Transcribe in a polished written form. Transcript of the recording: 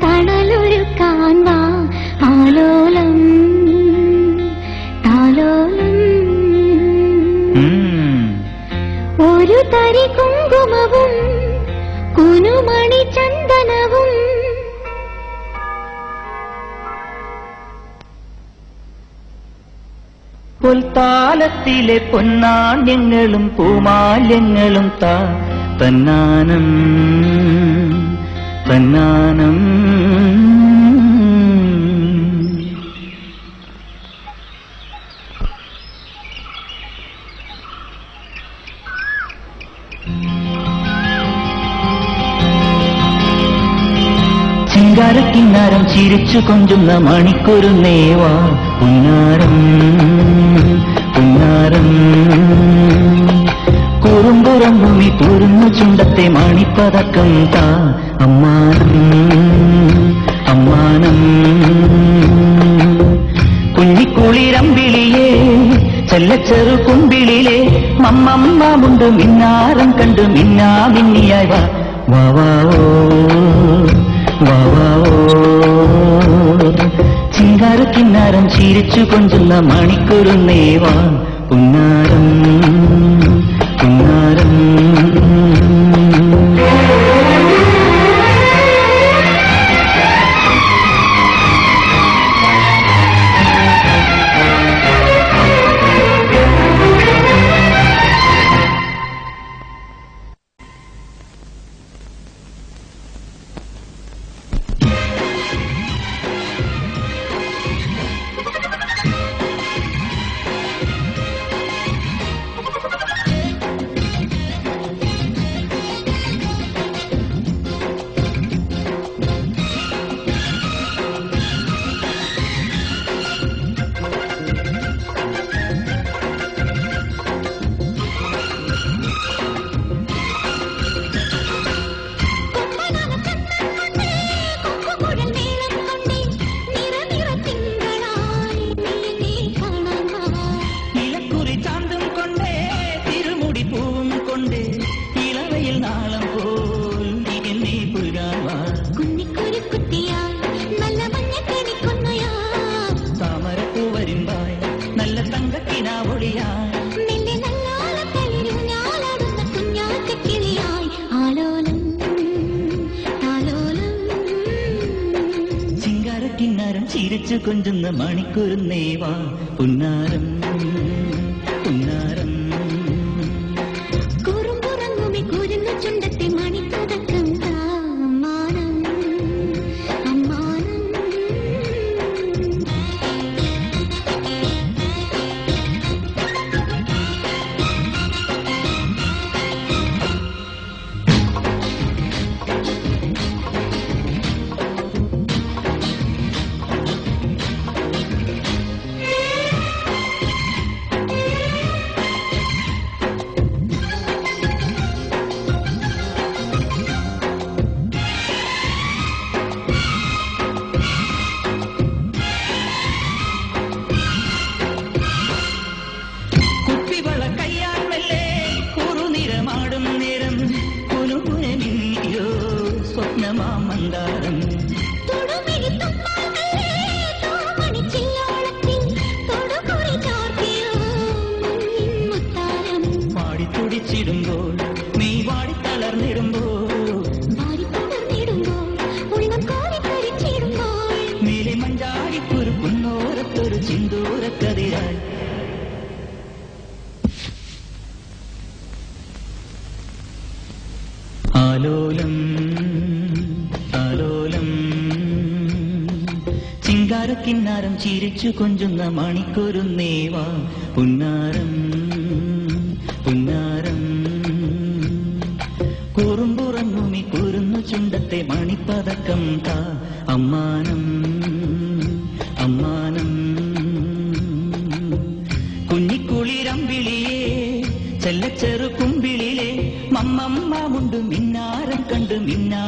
തണലൊരുക്കാൻ വാ ആലോലം താലോലം ഒരു തരി കുങ്കുമവും കുനുമണി ചന്ദനവും പൊൽത്താലത്തിലെ പൊന്നാണ്യങ്ങളും പൂമാല്യങ്ങളും തന്നാനം തന്നാനം ചിങ്കാരക്കിന്നാരം ചിരിച്ചു കൊഞ്ചുന്ന മണിക്കൊരു നേവാ പുന്നാരം പുന്നാരം കുറുമ്പുറങ്ങുമി തുറന്നു ചുണ്ടത്തെ മണിപ്പതക്കം അമ്മാനം അമ്മാനം കുഞ്ഞിക്കുളിരമ്പിളിയേ ചെല്ലച്ചെറു കുമ്പിളിലെ മമ്മമ്മുണ്ട് മിന്നാരം കണ്ടു മിന്നാ മിന്നിയായി വാ വാവോ വാവോ ചിങ്കാരക്കിന്നാരം ചിരിച്ചു കൊഞ്ചുന്ന മണിക്കൊരു നേവാ പുന്നാരം പുന്നാരം ചിരിച്ചു കൊഞ്ചുന്ന മണിക്കൊരു നേവാ പുന്നാരം പുന്നാരം കുറുമ്പുറങ്ങുമി കുരുന്നു ചുണ്ടത്തെ മണിപ്പതക്കം അമ്മാനം അമ്മാനം മന്ദാരം പാടിത്തുടിച്ചിടുമ്പോൾ നീ വാടിത്തളർന്നിടുമ്പോൾ മേലെ മഞ്ചാടിക്കുരുക്കുന്നോരത്തൊരു ചിന്തൂരക്കതിരായി ആലോലം ആലോലം ചിങ്കാരക്കിന്നാരം ചിരിച്ചു കൊഞ്ചുന്ന മണിക്കൊരു നേവാ പുന്നാരം പുന്നാരം കുറുമ്പുറങ്ങുമി കുരുന്നു ചുണ്ടത്തെ മണിപ്പതക്കം അമ്മാനം അമ്മാനം കുഞ്ഞിക്കുളിരമ്പിളിയേ ചെല്ലച്ചെറു കുമ്പിളിലെ മമ്മമ്മുണ്ട് മിന്നാരം കണ്ടു മിന്നാ